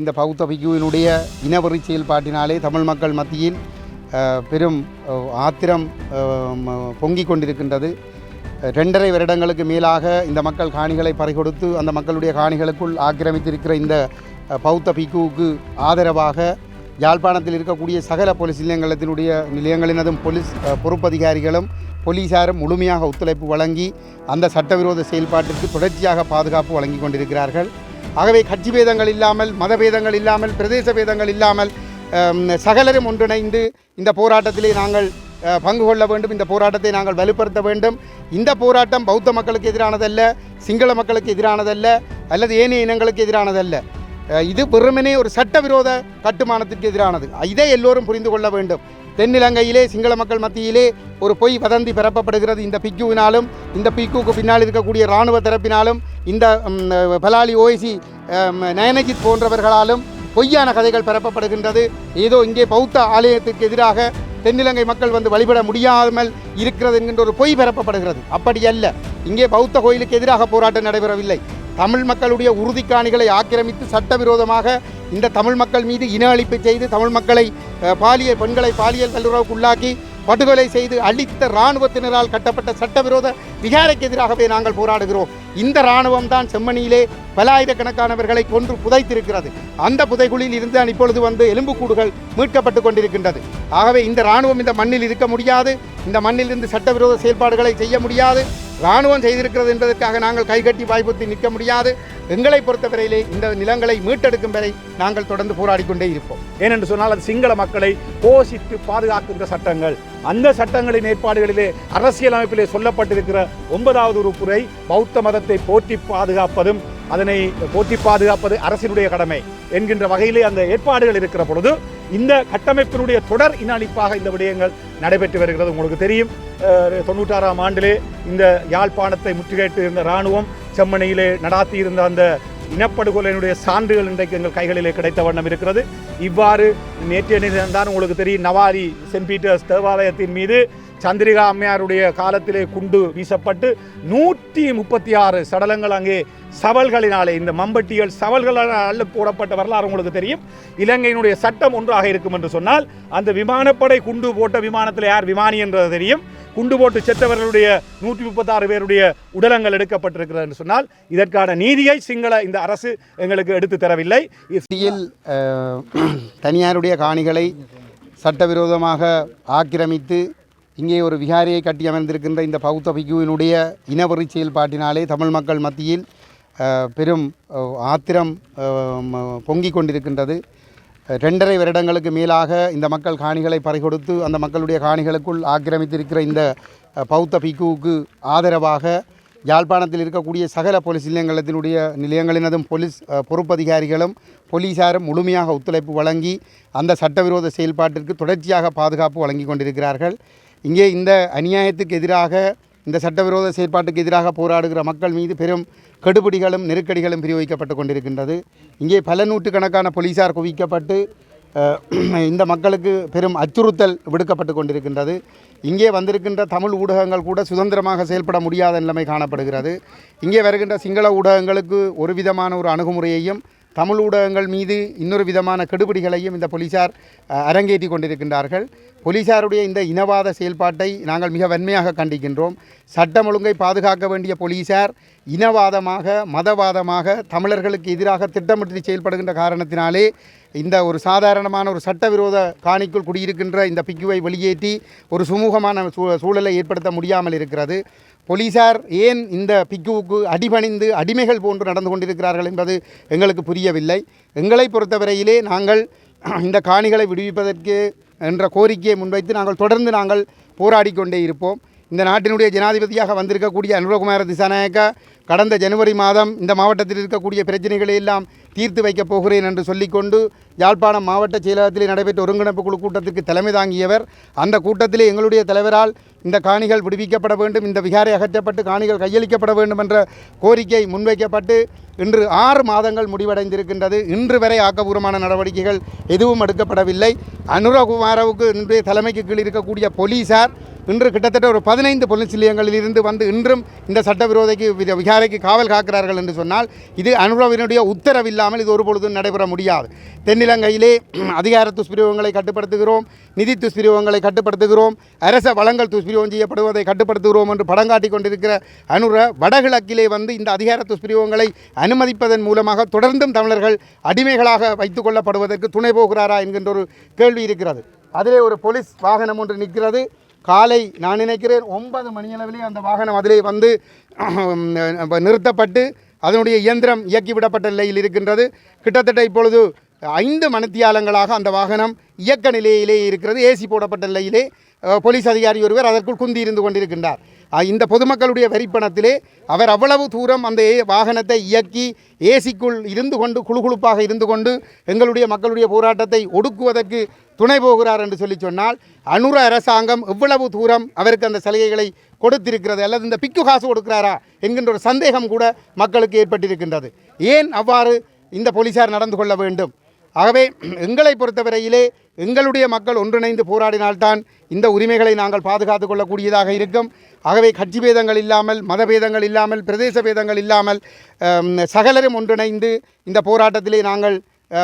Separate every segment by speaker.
Speaker 1: இந்த பௌத்த பிக்குவினுடைய இனவெறி செயல்பாட்டினாலே தமிழ் மக்கள் மத்தியில் பெரும் ஆத்திரம் பொங்கிக் கொண்டிருக்கின்றது. 2.5 வருடங்களுக்கு மேலாக இந்த மக்கள் காணிகளை பறிகொடுத்து அந்த மக்களுடைய காணிகளுக்குள் ஆக்கிரமித்திருக்கிற இந்த பௌத்த பிக்குவுக்கு ஆதரவாக யாழ்ப்பாணத்தில் இருக்கக்கூடிய சகல போலீஸ் நிலையங்களினதும் போலீஸ் பொறுப்பதிகாரிகளும் போலீசாரும் முழுமையாக ஒத்துழைப்பு வழங்கி அந்த சட்டவிரோத செயல்பாட்டிற்கு தொடர்ச்சியாக பாதுகாப்பு வழங்கி கொண்டிருக்கிறார்கள். ஆகவே கட்சி பேதங்கள் இல்லாமல், மத பேதங்கள் இல்லாமல், பிரதேச பேதங்கள் இல்லாமல் சகலரும் ஒன்றிணைந்து இந்த போராட்டத்திலே நாங்கள் பங்கு கொள்ள வேண்டும். இந்த போராட்டத்தை நாங்கள் வலுப்படுத்த வேண்டும். இந்த போராட்டம் பௌத்த மக்களுக்கு எதிரானதல்ல, சிங்கள மக்களுக்கு எதிரானதல்ல, அல்லது ஏனைய இனங்களுக்கு எதிரானதல்ல. இது வெறுமனே ஒரு சட்டவிரோத கட்டுமானத்திற்கு எதிரானது. இதை எல்லோரும் புரிந்து கொள்ள வேண்டும். தென்னிலங்கையிலே சிங்கள மக்கள் மத்தியிலே ஒரு பொய் வதந்தி பரப்பப்படுகிறது. இந்த பிக்குவினாலும், இந்த பிக்குவுக்கு பின்னால் இருக்கக்கூடிய இராணுவ தரப்பினாலும், இந்த பலாலி ஓய்சி நயனஜித் போன்றவர்களாலும் பொய்யான கதைகள் பரப்பப்படுகின்றது. ஏதோ இங்கே பௌத்த ஆலயத்திற்கு எதிராக தென்னிலங்கை மக்கள் வந்து வழிபட முடியாமல் இருக்கிறது என்கின்ற ஒரு பொய் பரப்பப்படுகிறது. அப்படி அல்ல. இங்கே பௌத்த கோயிலுக்கு எதிராக போராட்டம் நடைபெறவில்லை. தமிழ் மக்களுடைய உறுதிக்காணிகளை ஆக்கிரமித்து சட்டவிரோதமாக இந்த தமிழ் மக்கள் மீது இன அழிப்பு செய்து தமிழ் மக்களை பெண்களை பாலியல் வல்லுறவுக்கு உள்ளாக்கி படுகொலை செய்து அழித்த இராணுவத்தினரால் கட்டப்பட்ட சட்டவிரோத விகாரைக்கு எதிராகவே நாங்கள் போராடுகிறோம். இந்த இராணுவம் தான் செம்மணியிலே பலாயிரக்கணக்கானவர்களை கொன்று புதைத்திருக்கிறது. அந்த புதைகுழியில் இருந்து தான் இப்பொழுது வந்து எலும்புக்கூடுகள் மீட்கப்பட்டு கொண்டிருக்கின்றது. ஆகவே இந்த இராணுவம் இந்த மண்ணில் இருக்க முடியாது. இந்த மண்ணிலிருந்து சட்டவிரோத செயல்பாடுகளை செய்ய முடியாது. இராணுவம் செய்திருக்கிறது என்பதற்காக நாங்கள் கைகட்டி வாய்ப்புத்தி நிற்க முடியாது. எங்களை பொறுத்தவரையிலே இந்த நிலங்களை மீட்டெடுக்கும் வரை நாங்கள் தொடர்ந்து போராடிக்கொண்டே இருப்போம்.
Speaker 2: ஏனென்று சொன்னால் அது சிங்கள மக்களை போஷித்து பாதுகாக்கின்ற சட்டங்கள். அந்த சட்டங்களின் ஏற்பாடுகளிலே அரசியலமைப்பிலே சொல்லப்பட்டிருக்கிற 9வது உறுப்புரை பௌத்த மதத்தை போற்றி பாதுகாப்பதும் அதனை போற்றி பாதுகாப்பது அரசினுடைய கடமை என்கின்ற வகையிலே அந்த ஏற்பாடுகள் இருக்கிற பொழுது இந்த கட்டமைப்பினுடைய தொடர் இன அழிப்பாக இந்த விடயங்கள் நடைபெற்று வருகிறது. உங்களுக்கு தெரியும், 96ஆம் ஆண்டிலே இந்த யாழ்ப்பாணத்தை முற்றுகையிட்டு இருந்த இராணுவம் செம்மணியிலே நடாத்தியிருந்த அந்த இனப்படுகொலையினுடைய சான்றுகள் இன்றைக்கு எங்கள் கைகளிலே கிடைத்த வண்ணம் இருக்கிறது. இவ்வாறு நேற்றைய தினம்தான் உங்களுக்கு தெரியும், நவாரி சென்ட் பீட்டர்ஸ் தேவாலயத்தின் மீது சந்திரிகா அம்மையாருடைய காலத்திலே குண்டு வீசப்பட்டு 136 சடலங்கள் அங்கே சவல்களினாலே, இந்த மம்பட்டிகள் சவல்களால் போடப்பட்ட வரலாறு உங்களுக்கு தெரியும். இலங்கையினுடைய சட்டம் ஒன்றாக இருக்கும் என்று சொன்னால் அந்த விமானப்படை குண்டு போட்ட விமானத்தில் யார் விமானி என்றது தெரியும். குண்டு போட்டு செத்தவர்களுடைய 136 பேருடைய உடலங்கள் எடுக்கப்பட்டிருக்கிறது என்று சொன்னால் இதற்கான நீதியை சிங்கள இந்த அரசு எங்களுக்கு எடுத்து தரவில்லை.
Speaker 1: தனியாருடைய காணிகளை சட்டவிரோதமாக ஆக்கிரமித்து இங்கே ஒரு விகாரியை கட்டி அமர்ந்திருக்கின்ற இந்த பௌத்த பிக்குவினுடைய இனவெறி செயல்பாட்டினாலே தமிழ் மக்கள் மத்தியில் பெரும் ஆத்திரம் பொங்கிக் கொண்டிருக்கின்றது. 2.5 வருடங்களுக்கு மேலாக இந்த மக்கள் காணிகளை பறிகொடுத்து அந்த மக்களுடைய காணிகளுக்குள் ஆக்கிரமித்திருக்கிற இந்த பௌத்த பிக்குவுக்கு ஆதரவாக யாழ்ப்பாணத்தில் இருக்கக்கூடிய சகல போலீஸ் நிலையங்களினதும் போலீஸ் பொறுப்பதிகாரிகளும் போலீசாரும் முழுமையாக ஒத்துழைப்பு வழங்கி அந்த சட்டவிரோத செயல்பாட்டிற்கு தொடர்ச்சியாக பாதுகாப்பு வழங்கி கொண்டிருக்கிறார்கள். இங்கே இந்த அநியாயத்துக்கு எதிராக, இந்த சட்டவிரோத செயல்பாட்டுக்கு எதிராக போராடுகிற மக்கள் மீது பெரும் கெடுபிடிகளும் நெருக்கடிகளும் பிரயோகிக்கப்பட்டு கொண்டிருக்கின்றது. இங்கே பல நூற்றுக்கணக்கான போலீசார் குவிக்கப்பட்டு இந்த மக்களுக்கு பெரும் அச்சுறுத்தல் விடுக்கப்பட்டு கொண்டிருக்கின்றது. இங்கே வந்திருக்கின்ற தமிழ் ஊடகங்கள் கூட சுதந்திரமாக செயல்பட முடியாத நிலைமை காணப்படுகிறது. இங்கே வருகின்ற சிங்கள ஊடகங்களுக்கு ஒரு விதமான ஒரு அணுகுமுறையையும் தமிழ் ஊடகங்கள் மீது இன்னொரு விதமான கெடுபிடிகளையும் இந்த போலீசார் அரங்கேற்றி கொண்டிருக்கின்றார்கள். போலீசாருடைய இந்த இனவாத செயல்பாட்டை நாங்கள் மிக வன்மையாக கண்டிக்கின்றோம். சட்டம் ஒழுங்கை பாதுகாக்க வேண்டிய போலீசார் இனவாதமாக, மதவாதமாக தமிழர்களுக்கு எதிராக திட்டமிட்டு செயல்படுகின்ற காரணத்தினாலே இந்த ஒரு சாதாரணமான ஒரு சட்டவிரோத காணிக்குள் குடியிருக்கின்ற இந்த பிக்குவை வெளியேற்றி ஒரு சுமூகமான சூழலை ஏற்படுத்த முடியாமல் இருக்கிறது. போலீசார் ஏன் இந்த பிக்குவுக்கு அடிபணிந்து அடிமைகள் போன்று நடந்து கொண்டிருக்கிறார்கள் என்பது எங்களுக்கு புரியவில்லை. எங்களை பொறுத்தவரையிலே நாங்கள் இந்த காணிகளை விடுவிப்பதற்கு என்ற கோரிக்கையை முன்வைத்து தொடர்ந்து போராடி கொண்டே இருப்போம். இந்த நாட்டினுடைய ஜனாதிபதியாக வந்திருக்கக்கூடிய அனுரகுமார திசாநாயக்க கடந்த ஜனவரி மாதம் இந்த மாவட்டத்தில் இருக்கக்கூடிய பிரச்சனைகளை எல்லாம் தீர்த்து வைக்கப் போகிறேன் என்று சொல்லிக்கொண்டு யாழ்ப்பாணம் மாவட்ட செயலகத்திலே நடைபெற்ற ஒருங்கிணைப்பு குழு கூட்டத்திற்கு தலைமை தாங்கியவர். அந்த கூட்டத்திலே எங்களுடைய தலைவரால் இந்த காணிகள் விடுவிக்கப்பட வேண்டும், இந்த விகாரை அகற்றப்பட்டு காணிகள் கையளிக்கப்பட வேண்டும் என்ற கோரிக்கை முன்வைக்கப்பட்டு இன்று 6 மாதங்கள் முடிவடைந்திருக்கின்றது. இன்று வரை ஆக்கப்பூர்வமான நடவடிக்கைகள் எதுவும் எடுக்கப்படவில்லை. அனுரகுமாரவுக்கு இன்றைய தலைமைக்கு கீழ் இருக்கக்கூடிய போலீசார் இன்று கிட்டத்தட்ட ஒரு 15 போலீஸ் நிலையங்களில் இருந்து வந்து இன்றும் இந்த சட்டவிரோதைக்கு விகாரைக்கு காவல் காக்கிறார்கள் என்று சொன்னால் இது அனுரவினுடைய உத்தரவில்லாமல் இது ஒருபொழுதும் நடைபெற முடியாது. தென்னிலங்கையிலே அதிகார துஷ்பிரயோகங்களை கட்டுப்படுத்துகிறோம், நிதி துஷ்பிரயோகங்களை கட்டுப்படுத்துகிறோம், அரச வளங்கள் துஷ்பிரயோகம் செய்யப்படுவதை கட்டுப்படுத்துகிறோம் என்று படங்காட்டி கொண்டிருக்கிற அனுர வடகிழக்கிலே வந்து இந்த அதிகார துஷ்பிரயோகங்களை அனுமதிப்பதன் மூலமாக தொடர்ந்தும் தமிழர்கள் அடிமைகளாக வைத்துக் கொள்ளப்படுவதற்கு துணை போகிறாரா என்கின்ற ஒரு கேள்வி இருக்கிறது. அதிலே ஒரு போலீஸ் வாகனம் ஒன்று நிற்கிறது. காலை நான் நினைக்கிறேன் 9 மணியளவிலே அந்த வாகனம் அதிலே வந்து நிறுத்தப்பட்டு அதனுடைய இயந்திரம் இயக்கிவிடப்பட்ட நிலையில் இருக்கின்றது. கிட்டத்தட்ட இப்பொழுது 5 மணித்தியாலங்களாக அந்த வாகனம் இயக்க நிலையிலே இருக்கிறது. ஏசி போடப்பட்ட நிலையிலே போலீஸ் அதிகாரி ஒருவர் அதற்குள் குந்தி இருந்து கொண்டிருக்கின்றார். இந்த பொதுமக்களுடைய வரிப்பணத்திலே அவர் அவ்வளவு தூரம் அந்த வாகனத்தை இயக்கி ஏசிக்குள் இருந்து கொண்டு குழுகுழுப்பாக இருந்து கொண்டு எங்களுடைய மக்களுடைய போராட்டத்தை ஒடுக்குவதற்கு துணை போகிறார் என்று சொன்னால் அனுர அரசாங்கம் எவ்வளவு தூரம் அவருக்கு அந்த சலுகைகளை கொடுத்திருக்கிறது அல்லது இந்த பிக்கு காசு கொடுக்கிறாரா என்கின்ற ஒரு சந்தேகம் கூட மக்களுக்கு ஏற்பட்டிருக்கின்றது. ஏன் அவ்வாறு இந்த போலீசார் நடந்து கொள்ள வேண்டும்? ஆகவே எங்களை பொறுத்தவரையிலே எங்களுடைய மக்கள் ஒன்றிணைந்து போராடினால்தான் இந்த உரிமைகளை நாங்கள் பாதுகாத்து கொள்ளக்கூடியதாக இருக்கும். ஆகவே கட்சி பேதங்கள் இல்லாமல், மதபேதங்கள் இல்லாமல், பிரதேச பேதங்கள் இல்லாமல் சகலரும் ஒன்றிணைந்து இந்த போராட்டத்திலே நாங்கள்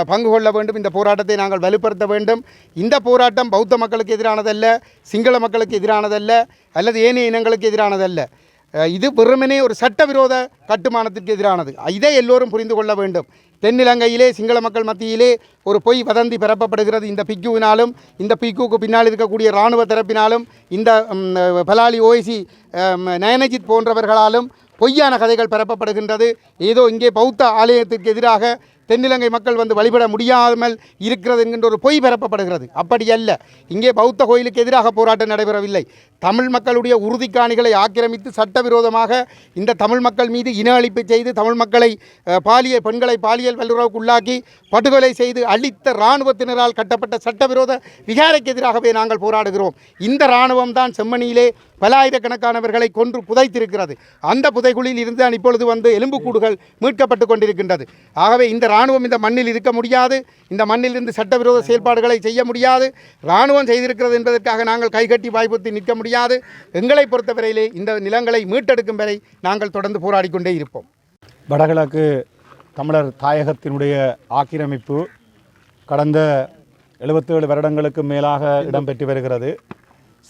Speaker 1: பங்கு கொள்ள வேண்டும். இந்த போராட்டத்தை நாங்கள் வலுப்படுத்த வேண்டும். இந்த போராட்டம் பௌத்த மக்களுக்கு எதிரானதல்ல, சிங்கள மக்களுக்கு எதிரானதல்ல, அல்லது ஏனைய இனங்களுக்கு எதிரானதல்ல. இது வெறுமனே ஒரு சட்டவிரோத கட்டுமானத்திற்கு எதிரானது. இதை எல்லோரும் புரிந்து கொள்ள வேண்டும். தென்னிலங்கையிலே சிங்கள மக்கள் மத்தியிலே ஒரு பொய் வதந்தி பரப்பப்படுகிறது. இந்த பிக்குவினாலும் இந்த பிக்குக்கு பின்னால் இருக்கக்கூடிய இராணுவ தரப்பினாலும் இந்த பலாலி ஓய்சி நயனஜித் போன்றவர்களாலும் பொய்யான கதைகள் பரப்பப்படுகின்றது. ஏதோ இங்கே பௌத்த ஆலயத்திற்கு எதிராக தென்னிலங்கை மக்கள் வந்து வழிபட முடியாமல் இருக்கிறது என்கின்ற ஒரு பொய் பரப்பப்படுகிறது. அப்படி அல்ல. இங்கே பௌத்த கோயிலுக்கு எதிராக போராட்டம் நடைபெறவில்லை. தமிழ் மக்களுடைய உறுதிக்காணிகளை ஆக்கிரமித்து சட்டவிரோதமாக இந்த தமிழ் மக்கள் மீது இன அழிப்பு செய்து தமிழ் மக்களை பெண்களை பாலியல் வல்லுறவுக்கு உள்ளாக்கி படுகொலை செய்து அழித்த இராணுவத்தினரால் கட்டப்பட்ட சட்டவிரோத விகாரைக்கு எதிராகவே நாங்கள் போராடுகிறோம். இந்த இராணுவம் தான் செம்மணியிலே பலாயிரக்கணக்கானவர்களை கொன்று புதைத்திருக்கிறது. அந்த புதைகுழியில் இருந்துதான் இப்பொழுது வந்து எலும்புக்கூடுகள் மீட்கப்பட்டு கொண்டிருக்கின்றது. ஆகவே இந்த இராணுவம் இந்த மண்ணில் இருக்க முடியாது. இந்த மண்ணில் இருந்து சட்டவிரோத செயல்பாடுகளை செய்ய முடியாது. இராணுவம் செய்திருக்கிறது என்பதற்காக நாங்கள் கைகட்டி வாய்ப்புத்தி நிற்க முடியாது. எங்களை பொறுத்தவரையிலே இந்த நிலங்களை மீட்டெடுக்கும் வரை நாங்கள் தொடர்ந்து போராடி கொண்டே இருப்போம்.
Speaker 2: வடகிழக்கு தமிழர் தாயகத்தினுடைய ஆக்கிரமிப்பு கடந்த 77 வருடங்களுக்கு மேலாக இடம்பெற்று வருகிறது.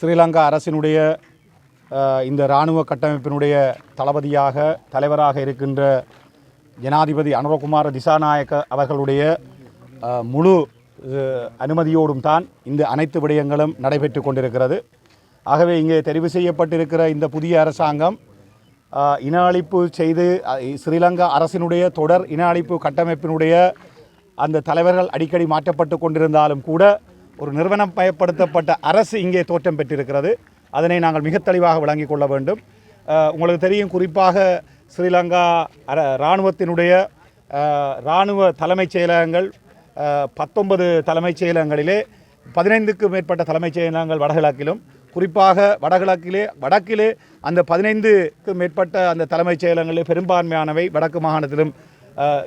Speaker 2: ஸ்ரீலங்கா அரசினுடைய இந்த இராணுவ கட்டமைப்பினுடைய தளபதியாக தலைவராக இருக்கின்ற ஜனாதிபதி அனுரகுமார திசாநாயக்க அவர்களுடைய முழு அனுமதியோடும் தான் இந்த அனைத்து விடயங்களும் நடைபெற்று கொண்டிருக்கிறது. ஆகவே இங்கே தெரிவு செய்யப்பட்டிருக்கிற இந்த புதிய அரசாங்கம் இன அழிப்பு செய்து ஸ்ரீலங்கா அரசினுடைய தொடர் இன அழிப்பு கட்டமைப்பினுடைய அந்த தலைவர்கள் அடிக்கடி மாற்றப்பட்டு கொண்டிருந்தாலும் கூட ஒரு நிறுவனம் பயப்படுத்தப்பட்ட அரசு இங்கே தோற்றம் பெற்றிருக்கிறது. அதனை நாங்கள் மிக தெளிவாக விளங்கிக் கொள்ள வேண்டும். உங்களுக்கு தெரியும், குறிப்பாக ஸ்ரீலங்கா இராணுவத்தினுடைய இராணுவ தலைமைச் செயலகங்கள் 19 தலைமைச் செயலகங்களிலே 15க்கும் மேற்பட்ட தலைமைச் செயலகங்கள் வடகிழக்கிலும், குறிப்பாக வடக்கிலே அந்த 15க்கும் மேற்பட்ட அந்த தலைமைச் செயலகங்களிலே பெரும்பான்மையானவை வடக்கு மாகாணத்திலும்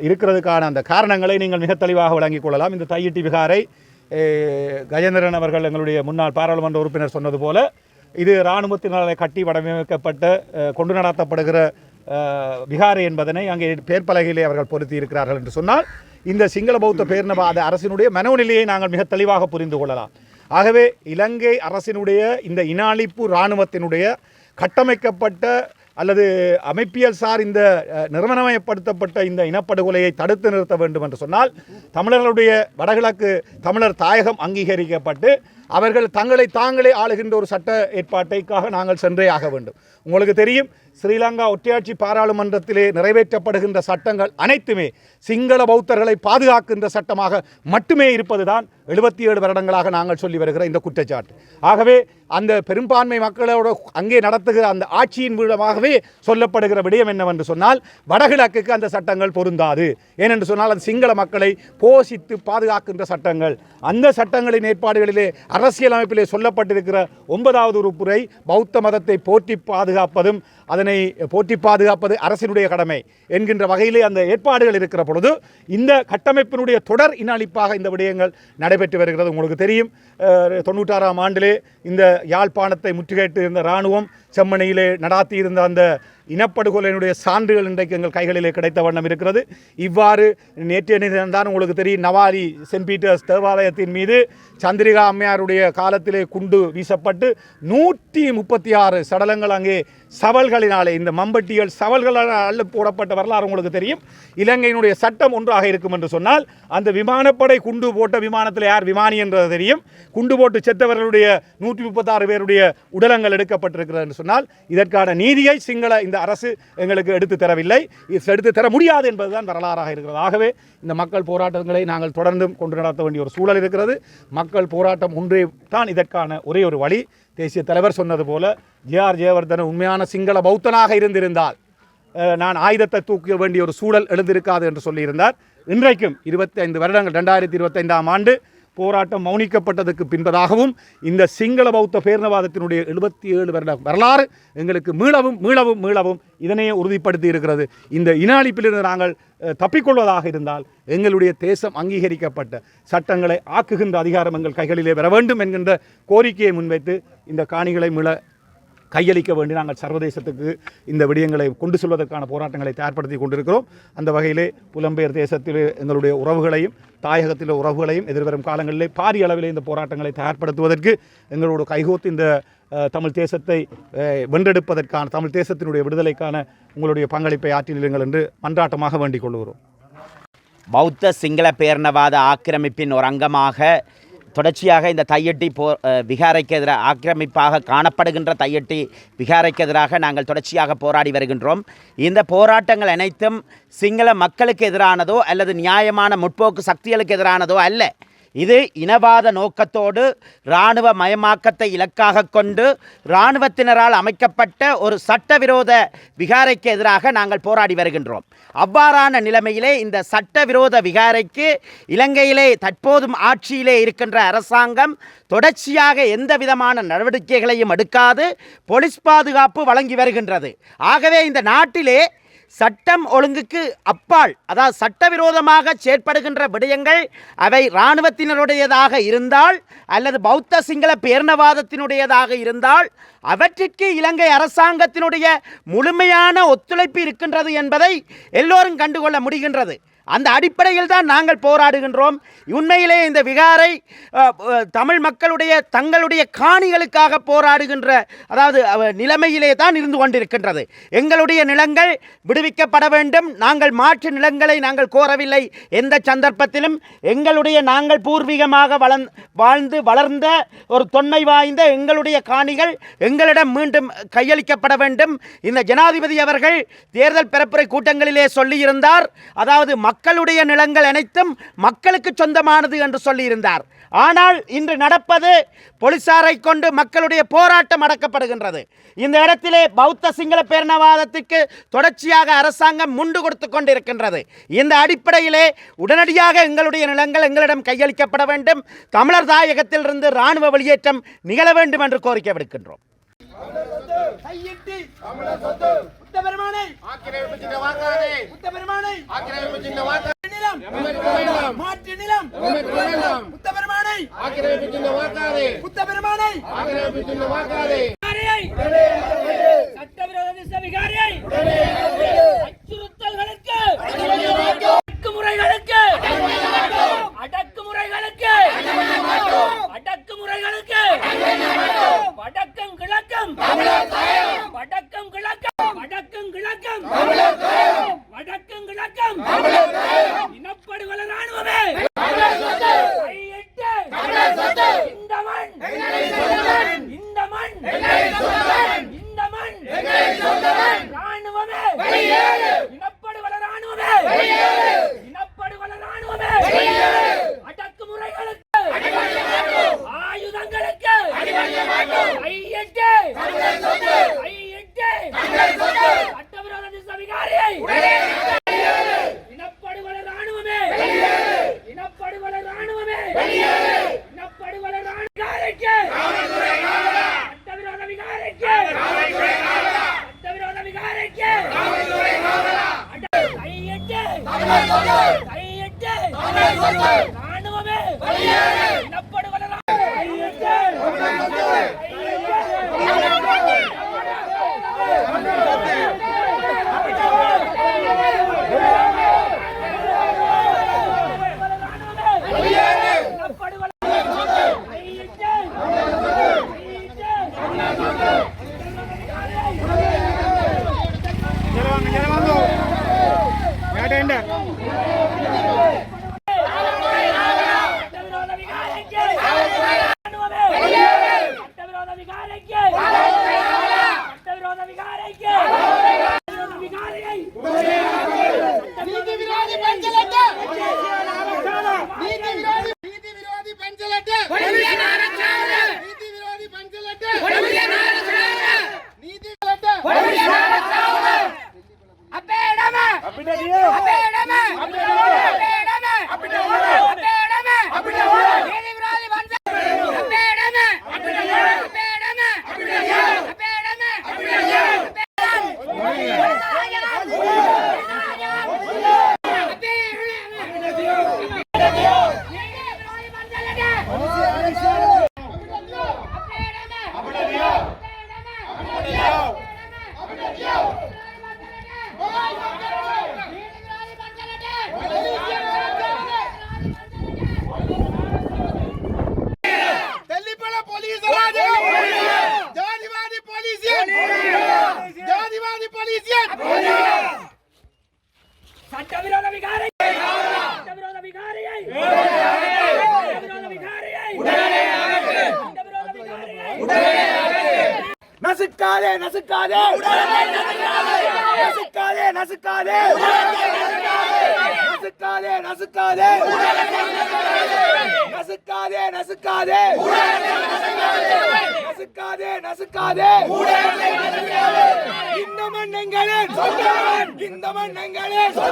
Speaker 2: இருக்கிறதுக்கான அந்த காரணங்களை நீங்கள் மிக தெளிவாக விளங்கிக் கொள்ளலாம். இந்த தையிட்டி விகாரை கஜேந்திரன் அவர்கள் எங்களுடைய முன்னாள் பாராளுமன்ற உறுப்பினர் சொன்னது போல இது இராணுவத்தினாலே கட்டி வடிவமைக்கப்பட்ட கொண்டு நடத்தப்படுகிற விகாரை என்பதனை அங்கே பேர்பலகையிலே அவர்கள் பொருத்தி இருக்கிறார்கள் என்று சொன்னால் இந்த சிங்கள பௌத்த பேரினவாத அரசினுடைய மனோநிலையை நாங்கள் மிக தெளிவாக புரிந்து கொள்ளலாம். ஆகவே இலங்கை அரசினுடைய இந்த இன அழிப்பு இராணுவத்தினுடைய கட்டமைக்கப்பட்ட அல்லது அமைப்பியல் சார் இந்த நிறுவனமயப்படுத்தப்பட்ட இந்த இனப்படுகொலையை தடுத்து நிறுத்த வேண்டும் என்று சொன்னால் தமிழர்களுடைய வடகிழக்கு தமிழர் தாயகம் அங்கீகரிக்கப்பட்டு அவர்கள் தங்களை தாங்களே ஆளுகின்ற ஒரு சட்ட ஏற்பாட்டைக்காக நாங்கள் சென்றே ஆக வேண்டும். உங்களுக்கு தெரியும், ஸ்ரீலங்கா ஒற்றையாட்சி பாராளுமன்றத்திலே நிறைவேற்றப்படுகின்ற சட்டங்கள் அனைத்துமே சிங்கள பௌத்தர்களை பாதுகாக்கின்ற சட்டமாக மட்டுமே இருப்பதுதான் 77 வருடங்களாக நாங்கள் சொல்லி வருகிற இந்த குற்றச்சாட்டு. ஆகவே அந்த பெரும்பான்மை மக்களோட அங்கே நடத்துகிற அந்த ஆட்சியின் மூலமாகவே சொல்லப்படுகிற விடயம் என்னவென்று சொன்னால் வடகிழக்குக்கு அந்த சட்டங்கள் பொருந்தாது. ஏனென்று சொன்னால் அது சிங்கள மக்களை போஷித்து பாதுகாக்கின்ற சட்டங்கள். அந்த சட்டங்களின் ஏற்பாடுகளிலே அரசியலமைப்பிலே சொல்லப்பட்டிருக்கிற 9வது உறுப்புரை பௌத்த மதத்தை போற்றி பாதுகாப்பதும் அதனை போற்றி பாதுகாப்பது அரசினுடைய கடமை என்கின்ற வகையிலே அந்த ஏற்பாடுகள் இருக்கிற பொழுது இந்த கட்டமைப்பினுடைய தொடர் இனஅழிப்பாக இந்த விடயங்கள் நடைபெற்று வருகிறது. உங்களுக்கு தெரியும் 96ஆம் ஆண்டிலே இந்த யாழ்ப்பாணத்தை முற்றுகையிட்டு இருந்த இராணுவம் செம்மணியிலே நடாத்தியிருந்த அந்த இனப்படுகொலையினுடைய சான்றுகள் இன்றைக்கு எங்கள் கைகளிலே கிடைத்த வண்ணம் இருக்கிறது. இவ்வாறு நேற்றைய தினம்தான் உங்களுக்கு தெரியும் நவாலி சென்ட் பீட்டர்ஸ் தேவாலயத்தின் மீது சந்திரிகா அம்மையாருடைய காலத்திலே குண்டு வீசப்பட்டு 136 சடலங்கள் அங்கே சவல்களினாலே இந்த மம்பட்டிகள் சவல்களால் அள்ளு போடப்பட்ட வரலாறு உங்களுக்கு தெரியும். இலங்கையினுடைய சட்டம் ஒன்றாக இருக்கும் என்று சொன்னால் அந்த விமானப்படை குண்டு போட்ட விமானத்தில் யார் விமானி என்றது தெரியும். குண்டு போட்டு செத்தவர்களுடைய 136 பேருடைய உடலங்கள் எடுக்கப்பட்டிருக்கிறது என்று சொன்னால் இதற்கான நீதியை சிங்கள இந்த அரசு எங்களுக்கு எடுத்து தரவில்லை, எடுத்து தர முடியாது என்பதுதான் வரலாறாக இருக்கிறது. ஆகவே இந்த மக்கள் போராட்டங்களை நாங்கள் தொடர்ந்தும் கொண்டு நடத்த வேண்டிய ஒரு சூழல் இருக்கிறது. மக்கள் போராட்டம் ஒன்றே தான் இதற்கான ஒரே ஒரு வழி. தேசிய தலைவர் சொன்னது போல ஜே.ஆர். ஜெயவர்தன உண்மையான சிங்கள பௌத்தனாக இருந்திருந்தால் நான் ஆயுதத்தை தூக்க வேண்டிய ஒரு சூழல் எழுந்திருக்காது என்று சொல்லியிருந்தார். இன்றைக்கும் 25 வருடங்கள் 2025ஆம் ஆண்டு போராட்டம் மௌனிக்கப்பட்டதற்கு பின்பதாகவும் இந்த சிங்கள பௌத்த பேரினவாதத்தினுடைய 77 வருட வரலாறு எங்களுக்கு மீளவும் இதனையே உறுதிப்படுத்தி இருக்கிறது. இந்த இன அழிப்பிலிருந்து நாங்கள் தப்பிக்கொள்வதாக இருந்தால் எங்களுடைய தேசம் அங்கீகரிக்கப்பட்ட சட்டங்களை ஆக்குகின்ற அதிகாரம் எங்கள் கைகளிலே வர வேண்டும் என்கின்ற கோரிக்கையை முன்வைத்து இந்த காணிகளை கையளிக்க வேண்டி நாங்கள் சர்வதேசத்துக்கு இந்த விடயங்களை கொண்டு செல்வதற்கான போராட்டங்களை தயார்படுத்தி கொண்டிருக்கிறோம். அந்த வகையிலே புலம்பெயர் தேசத்தில் எங்களுடைய உறவுகளையும் தாயகத்தில் உறவுகளையும் எதிர்வரும் காலங்களிலே பாரிய அளவிலே இந்த போராட்டங்களை தயார்படுத்துவதற்கு எங்களோட கைகோத்து இந்த தமிழ் தேசத்தை வென்றெடுப்பதற்கான தமிழ் தேசத்தினுடைய விடுதலைக்கான உங்களுடைய பங்களிப்பை ஆற்றினீர்கள் என்று மன்றாட்டமாக வேண்டிக் கொள்கிறோம்.
Speaker 3: பௌத்த சிங்கள பேரினவாத ஆக்கிரமிப்பின் ஒரு அங்கமாக தொடர்ச்சியாக இந்த தையட்டி விகாரைக்கு எதிராக ஆக்கிரமிப்பாக காணப்படுகின்ற தையட்டி விகாரைக்கு எதிராக நாங்கள் தொடர்ச்சியாக போராடி வருகின்றோம். இந்த போராட்டங்கள் அனைத்தும் சிங்கள மக்களுக்கு எதிரானதோ அல்லது நியாயமான முற்போக்கு சக்திகளுக்கு எதிரானதோ அல்ல. இது இனவாத நோக்கத்தோடு இராணுவ மயமாக்கத்தை இலக்காக கொண்டு இராணுவத்தினரால் அமைக்கப்பட்ட ஒரு சட்டவிரோத விகாரைக்கு எதிராக நாங்கள் போராடி வருகின்றோம். அவ்வாறான நிலைமையிலே இந்த சட்டவிரோத விகாரைக்கு இலங்கையிலே தற்போதும் ஆட்சியிலே இருக்கின்ற அரசாங்கம் தொடர்ச்சியாக எந்த விதமான நடவடிக்கைகளையும் எடுக்காது போலீஸ் பாதுகாப்பு வழங்கி வருகின்றது. ஆகவே இந்த நாட்டிலே சட்டம் ஒழுங்குக்கு அப்பால், அதாவது சட்டவிரோதமாக செயற்படுகின்ற விடயங்கள் அவை இராணுவத்தினருடையதாக இருந்தால் அல்லது பௌத்த சிங்கள பேரினவாதத்தினுடையதாக இருந்தால் அவற்றிற்கு இலங்கை அரசாங்கத்தினுடைய முழுமையான ஒத்துழைப்பு இருக்கின்றது என்பதை எல்லோரும் கண்டுகொள்ள முடிகின்றது. அந்த அடிப்படையில் தான் நாங்கள் போராடுகின்றோம். உண்மையிலே இந்த விகாரை தமிழ் மக்களுடைய தங்களுடைய காணிகளுக்காக போராடுகின்ற அதாவது நிலைமையிலே தான் இருந்து கொண்டிருக்கின்றது. எங்களுடைய நிலங்கள் விடுவிக்கப்பட வேண்டும். நாங்கள் மாற்று நிலங்களை நாங்கள் கோரவில்லை. எந்த சந்தர்ப்பத்திலும் எங்களுடைய நாங்கள் பூர்வீகமாக வாழ்ந்து வளர்ந்த ஒரு தொன்மை வாய்ந்த எங்களுடைய காணிகள் எங்களிடம் மீண்டும் கையளிக்கப்பட வேண்டும். இந்த ஜனாதிபதி அவர்கள் தேர்தல் பரப்புரை கூட்டங்களிலே சொல்லியிருந்தார், அதாவது மக்களுடைய நிலங்கள் அனைத்தும் மக்களுக்கு சொந்தமானது என்று சொல்லியிருந்தார். ஆனால் இன்று நடப்பது போலீசாரை கொண்டு மக்களுடைய போராட்டம் அடக்கப்படுகின்றது. இந்த இடத்திலே பௌத்த சிங்கள பேரினவாதத்திற்கு தொடர்ச்சியாக அரசாங்கம் முண்டு கொடுத்து கொண்டிருக்கின்றது. இந்த அடிப்படையிலே உடனடியாக எங்களுடைய நிலங்கள் எங்களிடம் கையளிக்கப்பட வேண்டும். தமிழர் தாயகத்திலிருந்து இராணுவ வெளியேற்றம் நிகழ வேண்டும் என்று கோரிக்கை விடுக்கின்றோம்.
Speaker 4: சட்டவிரோத விகாரை சட்டவிரோத விகாரியை சட்டவிரோத விகாரியை சட்டவிரோத விகாரியை நசுக்காதே நசுக்காதே நசுக்காதே நசுக்காதே நசுக்காதே நசுக்காதே நசுக்காதே நசுக்காதே நசுக்காதே நசுக்காதே இந்த மண்ணங்களே